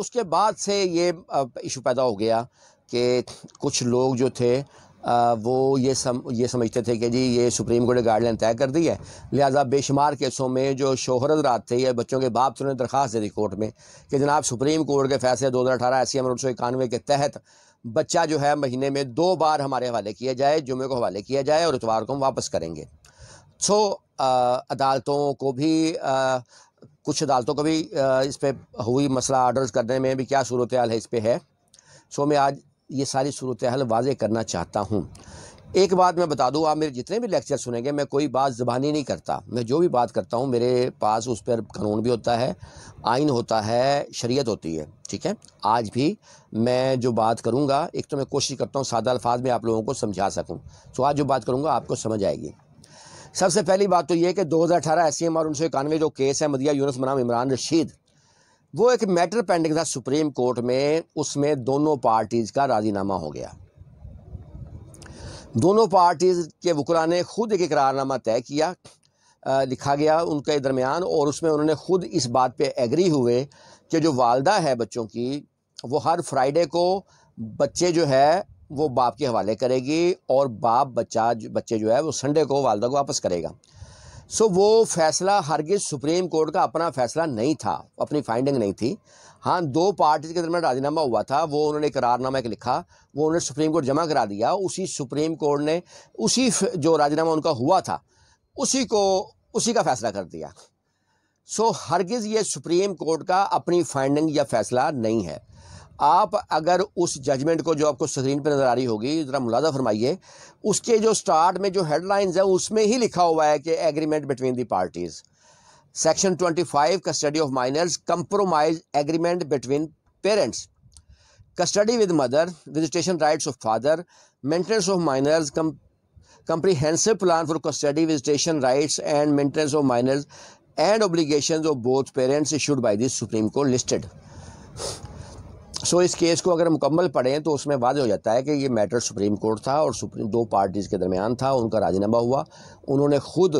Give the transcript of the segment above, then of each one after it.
اس کے بعد سے یہ ایشو پیدا ہو گیا کہ کچھ لوگ جو تھے وہ یہ سمجھتے تھے کہ جی یہ سپریم کورٹ نے گائیڈ لائن طے کر دی ہے، لہٰذا بے شمار کیسوں میں جو شوہر حضرات تھے یا بچوں کے باپ تھے انہوں نے درخواست دے دی کورٹ میں کہ جناب سپریم کورٹ کے فیصلے 2018 SC نمبر 991 کے تحت بچہ جو ہے مہینے میں 2 بار ہمارے حوالے کیا جائے، جمعے کو حوالے کیا جائے اور اتوار کو ہم واپس کریں گے۔ عدالتوں کو بھی کچھ عدالتوں کو بھی اس پہ ہوئی مسئلہ آرڈرز کرنے میں بھی کیا صورتحال ہے اس پہ ہے۔ میں آج یہ ساری صورتحال واضح کرنا چاہتا ہوں۔ ایک بات میں بتا دوں، آپ میرے جتنے بھی لیکچر سنیں گے میں کوئی بات زبانی نہیں کرتا، میں جو بھی بات کرتا ہوں میرے پاس اس پر قانون بھی ہوتا ہے، آئین ہوتا ہے، شریعت ہوتی ہے، ٹھیک ہے۔ آج بھی میں جو بات کروں گا، ایک تو میں کوشش کرتا ہوں سادہ الفاظ میں آپ لوگوں کو سمجھا سکوں، آج جو بات کروں گا آپ کو سمجھ آئے گی۔ سب سے پہلی بات تو یہ کہ 2018 SC نمبر 991 جو کیس ہے مدیہ یونس بنام عمران رشید، وہ ایک میٹر پینڈنگ تھا سپریم کورٹ میں، اس میں دونوں پارٹیز کا راضی نامہ ہو گیا۔ دونوں پارٹیز کے وکلاء نے خود ایک اقرار نامہ طے کیا، لکھا گیا ان کے درمیان، اور اس میں انہوں نے خود اس بات پہ ایگری ہوئے کہ جو والدہ ہے بچوں کی وہ ہر فرائیڈے کو بچے جو ہے وہ باپ کے حوالے کرے گی اور بچے جو ہے وہ سنڈے کو والدہ کو واپس کرے گا۔ وہ فیصلہ ہرگز سپریم کورٹ کا اپنا فیصلہ نہیں تھا، اپنی فائنڈنگ نہیں تھی۔ ہاں، 2 پارٹیز کے درمیان راضی نامہ ہوا تھا، وہ انہوں نے قرار نامہ ایک لکھا، وہ انہوں نے سپریم کورٹ جمع کرا دیا، اسی سپریم کورٹ نے اسی جو راضی نامہ ان کا ہوا تھا اسی کا فیصلہ کر دیا۔ ہرگز یہ سپریم کورٹ کا اپنی فائنڈنگ یا فیصلہ نہیں ہے۔ آپ اگر اس ججمنٹ کو جو آپ کو اسکرین پہ نظر آ رہی ہوگی ذرا ملاحظہ فرمائیے، اس کے جو سٹارٹ میں جو ہیڈ لائنز ہیں اس میں ہی لکھا ہوا ہے کہ agreement between the parties, section 25 custody of minors, compromise agreement between parents, custody with mother, visitation rights of father, maintenance of minors, comprehensive plan for custody, visitation rights and maintenance of minors and obligations of both parents issued by the Supreme Court listed۔ اس case کو اگر مکمل پڑھیں تو اس میں واضح ہو جاتا ہے کہ یہ میٹر سپریم کورٹ تھا اور 2 پارٹیز کے درمیان تھا، ان کا راضی نامہ ہوا، انہوں نے خود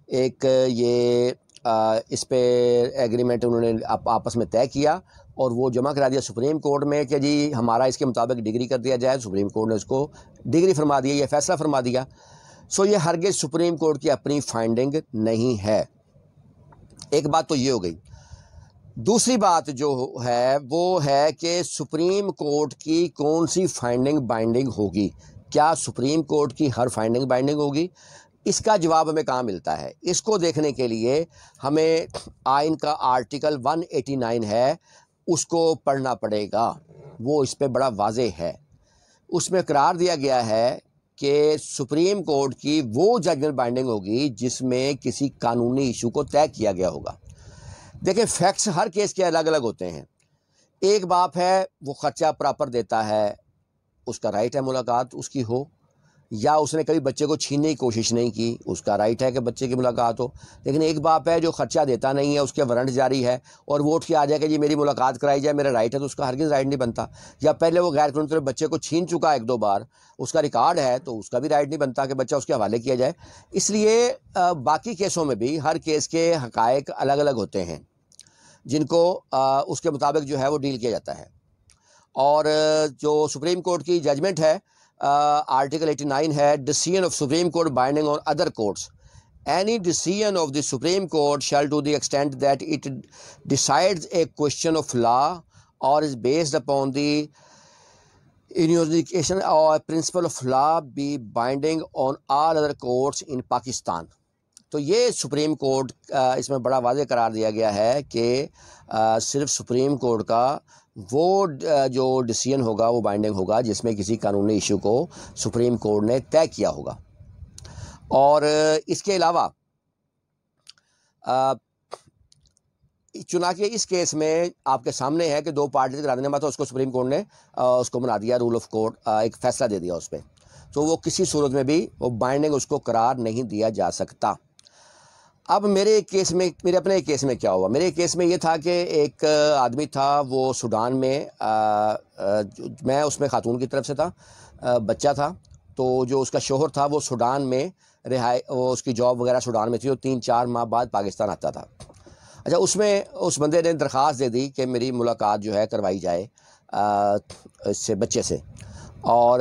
ایک یہ اس پہ ایگریمنٹ انہوں نے آپس میں طے کیا اور وہ جمع کرا دیا سپریم کورٹ میں کہ جی ہمارا اس کے مطابق ڈگری کر دیا جائے۔ سپریم کورٹ نے اس کو ڈگری فرما دیا، یہ فیصلہ فرما دیا۔ یہ ہرگز سپریم کورٹ کی اپنی فائنڈنگ نہیں ہے۔ ایک بات تو یہ ہو گئی۔ دوسری بات جو ہے وہ ہے کہ سپریم کورٹ کی کون سی فائنڈنگ بائنڈنگ ہوگی؟ کیا سپریم کورٹ کی ہر فائنڈنگ بائنڈنگ ہوگی؟ اس کا جواب ہمیں کہاں ملتا ہے؟ اس کو دیکھنے کے لیے ہمیں آئین کا آرٹیکل 189 ہے، اس کو پڑھنا پڑے گا، وہ اس پہ بڑا واضح ہے۔ اس میں قرار دیا گیا ہے کہ سپریم کورٹ کی وہ ججمنٹ بائنڈنگ ہوگی جس میں کسی قانونی ایشو کو طے کیا گیا ہوگا۔ دیکھیں، فیکٹس ہر کیس کے الگ الگ ہوتے ہیں۔ ایک باپ ہے وہ خرچہ پراپر دیتا ہے، اس کا رائٹ ہے ملاقات اس کی ہو، یا اس نے کبھی بچے کو چھیننے کی کوشش نہیں کی، اس کا رائٹ ہے کہ بچے کی ملاقات ہو۔ لیکن ایک باپ ہے جو خرچہ دیتا نہیں ہے، اس کے وارنٹ جاری ہے اور وہ اٹھ کے آ جائے کہ جی میری ملاقات کرائی جائے، میرا رائٹ ہے، تو اس کا ہرگز رائٹ نہیں بنتا۔ یا پہلے وہ غیر قانونی طور پہ بچے کو چھین چکا ہے 1-2 بار، اس کا ریکارڈ ہے، تو اس کا بھی رائٹ نہیں بنتا کہ بچہ اس کے حوالے کیا جائے۔ اس لیے باقی کیسوں میں بھی ہر کیس کے حقائق الگ الگ ہوتے ہیں جن کو اس کے مطابق جو ہے وہ ڈیل کیا جاتا ہے۔ اور جو سپریم کورٹ کی ججمنٹ ہے آرٹیکل 89 ہے، decision of supreme court binding on other courts, any decision of the supreme court shall to the extent that it decides a question of law or is based upon the enunciation or principle of law be binding on all other courts in Pakistan. تو یہ supreme court اس میں بڑا واضح قرار دیا گیا ہے کہ صرف سپریم کورٹ کا وہ جو ڈیسیژن ہوگا وہ بائنڈنگ ہوگا جس میں کسی قانونی ایشو کو سپریم کورٹ نے طے کیا ہوگا۔ اور اس کے علاوہ چنانچہ اس کیس میں آپ کے سامنے ہے کہ 2 پارٹیز کا راضی نامہ تھا، اس کو سپریم کورٹ نے اس کو بنا دیا رول آف کورٹ، ایک فیصلہ دے دیا اس پہ، تو وہ کسی صورت میں بھی وہ بائنڈنگ اس کو قرار نہیں دیا جا سکتا۔ اب میرے اپنے کیس میں کیا ہوا؟ میرے کیس میں یہ تھا کہ ایک آدمی تھا، وہ سوڈان میں، میں اس میں خاتون کی طرف سے تھا، بچہ تھا، تو جو اس کا شوہر تھا وہ سوڈان میں وہ اس کی جاب وغیرہ سوڈان میں تھی، وہ 3-4 ماہ بعد پاکستان آتا تھا۔ اچھا اس میں اس بندے نے درخواست دے دی کہ میری ملاقات جو ہے کروائی جائے اس سے بچے سے، اور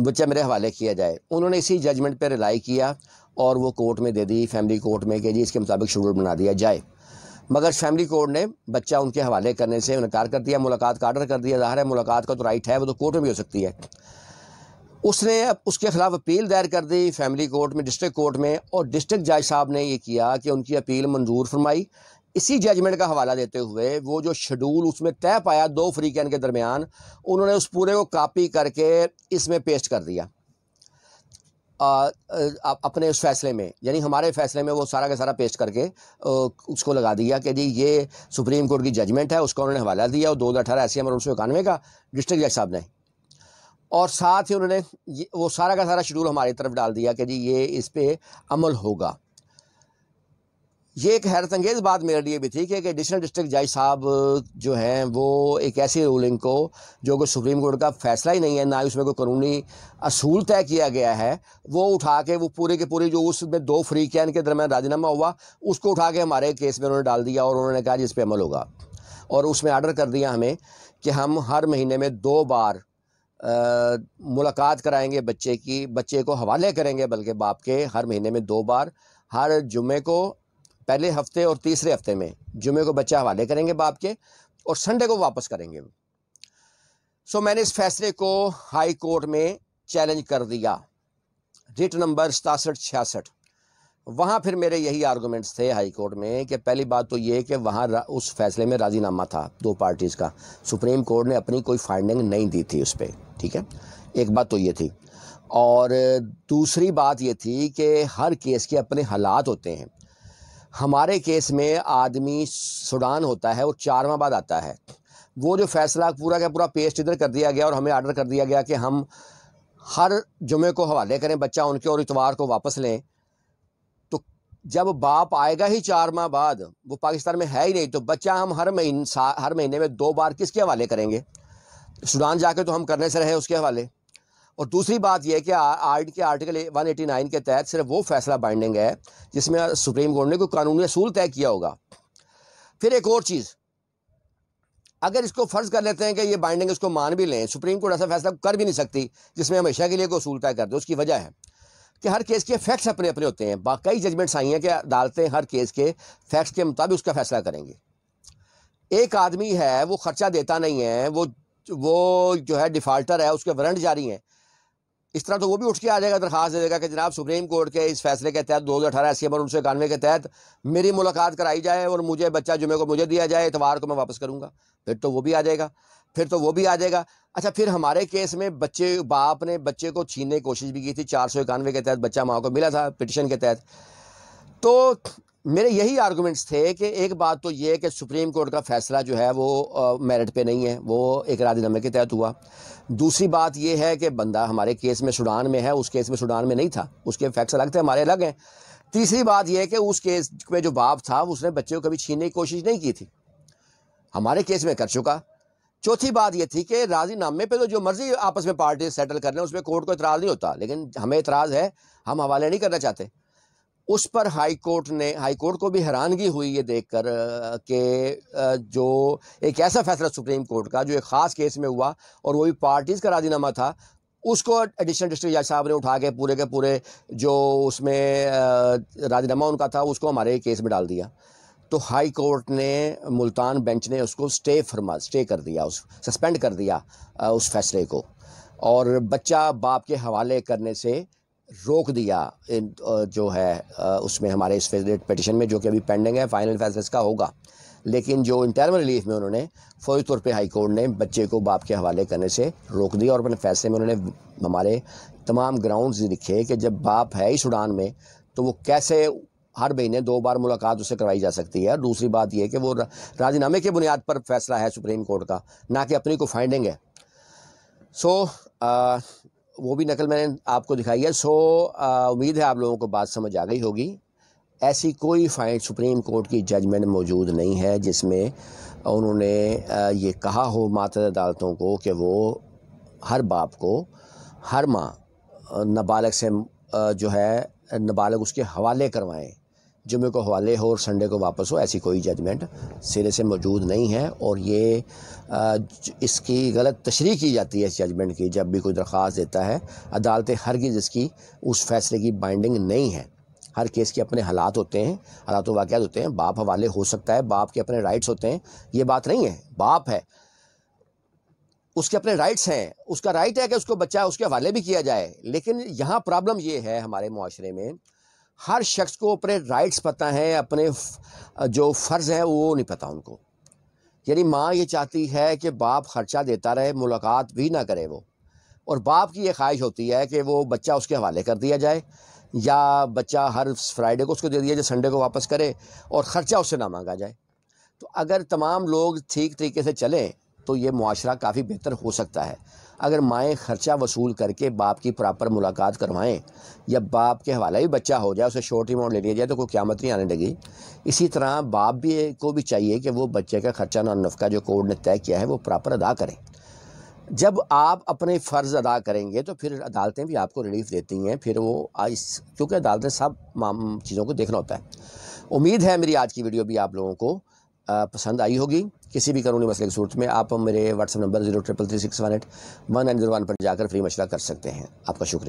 بچہ میرے حوالے کیا جائے. انہوں نے اسی ججمنٹ پہ ریلائی کیا اور وہ کورٹ میں دے دی، فیملی کورٹ میں، کہ جی اس کے مطابق شیڈول بنا دیا جائے. مگر فیملی کورٹ نے بچہ ان کے حوالے کرنے سے انکار کر دیا، ملاقات کا آرڈر کر دیا. ظاہر ہے ملاقات کا تو رائٹ ہے، وہ تو کورٹ میں بھی ہو سکتی ہے. اس نے اس کے خلاف اپیل دائر کر دی فیملی کورٹ میں، ڈسٹرکٹ کورٹ میں، اور ڈسٹرکٹ جج صاحب نے یہ کیا کہ ان کی اپیل منظور فرمائی. اسی ججمنٹ کا حوالہ دیتے ہوئے وہ جو شیڈول اس میں طے پایا دو فریقین کے درمیان، انہوں نے اس پورے کو کاپی کر کے اس میں پیسٹ کر دیا اپنے اس فیصلے میں. یعنی ہمارے فیصلے میں وہ سارا کا سارا پیسٹ کر کے اس کو لگا دیا کہ جی یہ سپریم کورٹ کی ججمنٹ ہے، اس کا انہوں نے حوالہ دیا، اور 2018 ایسی نمبر 1991 کا ڈسٹرکٹ جج صاحب نے. اور ساتھ ہی انہوں نے وہ سارا کا سارا شیڈول ہماری طرف ڈال دیا کہ جی یہ اس پہ عمل ہوگا. یہ ایک حیرت انگیز بات میرے لیے بھی تھی کہ ایڈیشنل ڈسٹرکٹ جج صاحب جو ہیں وہ ایک ایسی رولنگ کو جو کہ سپریم کورٹ کا فیصلہ ہی نہیں ہے، نہ ہی اس میں کوئی قانونی اصول طے کیا گیا ہے، وہ اٹھا کے وہ پورے کے پورے جو اس میں دو فریقین کے درمیان راضی نامہ ہوا اس کو اٹھا کے ہمارے کیس میں انہوں نے ڈال دیا، اور انہوں نے کہا جی اس پہ عمل ہوگا. اور اس میں آرڈر کر دیا ہمیں کہ ہم ہر مہینے میں 2 بار ملاقات کرائیں گے بچے کی، بچے کو حوالے کریں گے بلکہ باپ کے، ہر مہینے میں 2 بار، ہر جمعے کو پہلے ہفتے اور تیسرے ہفتے میں. جمعے کو بچہ حوالے کریں گے باپ کے اور سنڈے کو واپس کریں گے. سو میں نے اس فیصلے کو ہائی کورٹ میں چیلنج کر دیا، ریٹ نمبر 6766. وہاں پھر میرے یہی آرگومنٹس تھے ہائی کورٹ میں کہ پہلی بات تو یہ کہ وہاں اس فیصلے میں راضی نامہ تھا 2 پارٹیز کا، سپریم کورٹ نے اپنی کوئی فائنڈنگ نہیں دی تھی اس پہ، ٹھیک ہے، ایک بات تو یہ تھی. اور دوسری بات یہ تھی کہ ہر کیس کے اپنے حالات ہوتے ہیں. ہمارے کیس میں آدمی سوڈان ہوتا ہے اور 4 ماہ بعد آتا ہے. وہ جو فیصلہ پورا کا پورا پیسٹ ادھر کر دیا گیا اور ہمیں آرڈر کر دیا گیا کہ ہم ہر جمعے کو حوالے کریں بچہ ان کے اور اتوار کو واپس لیں. تو جب باپ آئے گا ہی 4 ماہ بعد، وہ پاکستان میں ہے ہی نہیں، تو بچہ ہم ہر مہینے میں 2 بار کس کے حوالے کریں گے؟ سوڈان جا کے تو ہم کرنے سے رہے اس کے حوالے. اور دوسری بات یہ کہ آرٹیکل 189 کے تحت صرف وہ فیصلہ بائنڈنگ ہے جس میں سپریم کورٹ نے کوئی قانونی اصول طے کیا ہوگا. پھر ایک اور چیز، اگر اس کو فرض کر لیتے ہیں کہ یہ بائنڈنگ اس کو مان بھی لیں، سپریم کورٹ ایسا فیصلہ کر بھی نہیں سکتی جس میں ہمیشہ کے لیے کوئی اصول طے کر دے. اس کی وجہ ہے کہ ہر کیس کے فیکٹس اپنے اپنے ہوتے ہیں. باقی ججمنٹس آئی ہیں کہ عدالتیں ہر کیس کے فیکٹس کے مطابق اس کا فیصلہ کریں گے. ایک آدمی ہے وہ خرچہ دیتا نہیں ہے، وہ جو ہے ڈیفالٹر ہے، اس کے وارنٹ جاری ہیں، اس طرح تو وہ بھی اٹھ کے آ جائے گا، درخواست دے دے گا کہ جناب سپریم کورٹ کے اس فیصلے کے تحت 2018 ایسی نمبر 1991 کے تحت میری ملاقات کرائی جائے اور مجھے بچہ جمعے کو مجھے دیا جائے، اتوار کو میں واپس کروں گا. پھر تو وہ بھی آ جائے گا. اچھا پھر ہمارے کیس میں باپ نے بچے کو چھیننے کی کوشش بھی کی تھی، 491 کے تحت بچہ ماں کو ملا تھا پٹیشن کے تحت. تو میرے یہی آرگومنٹس تھے کہ ایک بات تو یہ کہ سپریم کورٹ کا فیصلہ جو ہے وہ میرٹ پہ نہیں ہے، وہ ایک راضی نامے کے تحت ہوا. دوسری بات یہ ہے کہ بندہ ہمارے کیس میں سوڈان میں ہے، اس کیس میں سوڈان میں نہیں تھا، اس کے فیکٹس الگ تھے، ہمارے الگ ہیں. تیسری بات یہ کہ اس کیس میں جو باپ تھا اس نے بچے کو کبھی چھیننے کی کوشش نہیں کی تھی، ہمارے کیس میں کر چکا. چوتھی بات یہ تھی کہ راضی نامے پہ تو جو مرضی آپس میں پارٹی سیٹل کر لیں، اس میں کورٹ کو اعتراض نہیں ہوتا، لیکن ہمیں اعتراض ہے، ہم حوالے نہیں کرنا چاہتے. اس پر ہائی کورٹ کو بھی حیرانگی ہوئی یہ دیکھ کر کہ جو ایک ایسا فیصلہ سپریم کورٹ کا جو ایک خاص کیس میں ہوا اور وہی پارٹیز کا راضی نامہ تھا، اس کو ایڈیشنل ڈسٹرکٹ جج صاحب نے اٹھا کے پورے کے پورے جو اس میں راضی نامہ ان کا تھا اس کو ہمارے کیس میں ڈال دیا. تو ہائی کورٹ نے، ملتان بینچ نے اس کو اسٹے کر دیا، سسپینڈ کر دیا اس فیصلے کو، اور بچہ باپ کے حوالے کرنے سے روک دیا. جو ہے اس میں ہمارے اس پٹیشن میں جو کہ ابھی پینڈنگ ہے، فائنل فیصلہ اس کا ہوگا، لیکن جو انٹرم ریلیف میں انہوں نے فوری طور پہ ہائی کورٹ نے بچے کو باپ کے حوالے کرنے سے روک دیا. اور اپنے فیصلے میں انہوں نے ہمارے تمام گراؤنڈز لکھے کہ جب باپ ہے ہی سوڈان میں تو وہ کیسے ہر مہینے 2 بار ملاقات اس سے کروائی جا سکتی ہے. اور دوسری بات یہ کہ وہ راضی نامے کی بنیاد پر فیصلہ ہے سپریم کورٹ کا، نہ کہ اپنی کوئی فائنڈنگ ہے. سو وہ بھی نقل میں نے آپ کو دکھائی ہے. سو امید ہے آپ لوگوں کو بات سمجھ آ گئی ہوگی. ایسی کوئی سپریم کورٹ کی ججمنٹ موجود نہیں ہے جس میں انہوں نے یہ کہا ہو معتبر عدالتوں کو کہ وہ ہر باپ کو ہر ماہ نابالغ سے جو ہے نابالغ اس کے حوالے کروائیں جمعے کو حوالے ہو اور سنڈے کو واپس ہو، ایسی کوئی ججمنٹ سرے سے موجود نہیں ہے، اور یہ اس کی غلط تشریح کی جاتی ہے اس ججمنٹ کی۔ جب بھی کوئی درخواست دیتا ہے عدالتیں ہرگز اس کی اس فیصلے کی بائنڈنگ نہیں ہے۔ ہر کیس کے اپنے حالات ہوتے ہیں، حالات و واقعات ہوتے ہیں، باپ حوالے ہو سکتا ہے، باپ کے اپنے رائٹس ہوتے ہیں، یہ بات نہیں ہے، باپ ہے اس کے اپنے رائٹس ہیں، اس کا رائٹ ہے کہ اس کو بچہ اس کے حوالے بھی کیا جائے، لیکن یہاں پرابلم یہ ہے ہمارے معاشرے میں ہر شخص کو اپنے رائٹس پتہ ہیں، اپنے جو فرض ہیں وہ نہیں پتہ ان کو۔ یعنی ماں یہ چاہتی ہے کہ باپ خرچہ دیتا رہے، ملاقات بھی نہ کرے وہ، اور باپ کی یہ خواہش ہوتی ہے کہ وہ بچہ اس کے حوالے کر دیا جائے، یا بچہ ہر فرائیڈے کو اس کو دے دیا جائے، سنڈے کو واپس کرے، اور خرچہ اس سے نہ مانگا جائے۔ تو اگر تمام لوگ ٹھیک طریقے سے چلیں تو یہ معاشرہ کافی بہتر ہو سکتا ہے۔ اگر مائیں خرچہ وصول کر کے باپ کی پراپر ملاقات کروائیں، یا باپ کے حوالے بھی بچہ ہو جائے، اسے شورٹی اماؤنٹ لے لیا جائے، تو کوئی قیامت نہیں آنے لگی۔ اسی طرح باپ بھی کو بھی چاہیے کہ وہ بچے کا خرچہ نہ نفقہ جو کورٹ نے طے کیا ہے وہ پراپر ادا کریں۔ جب آپ اپنے فرض ادا کریں گے تو پھر عدالتیں بھی آپ کو ریلیف دیتی ہیں، پھر وہ کیونکہ عدالتیں سب چیزوں کو دیکھنا ہوتا ہے۔ امید ہے میری آج کی ویڈیو بھی آپ لوگوں کو پسند آئی ہوگی۔ کسی بھی قانونی مسئلے کی صورت میں آپ میرے واٹس ایپ نمبر 03336181901 پر جا کر فری مشورہ کر سکتے ہیں۔ آپ کا شکریہ۔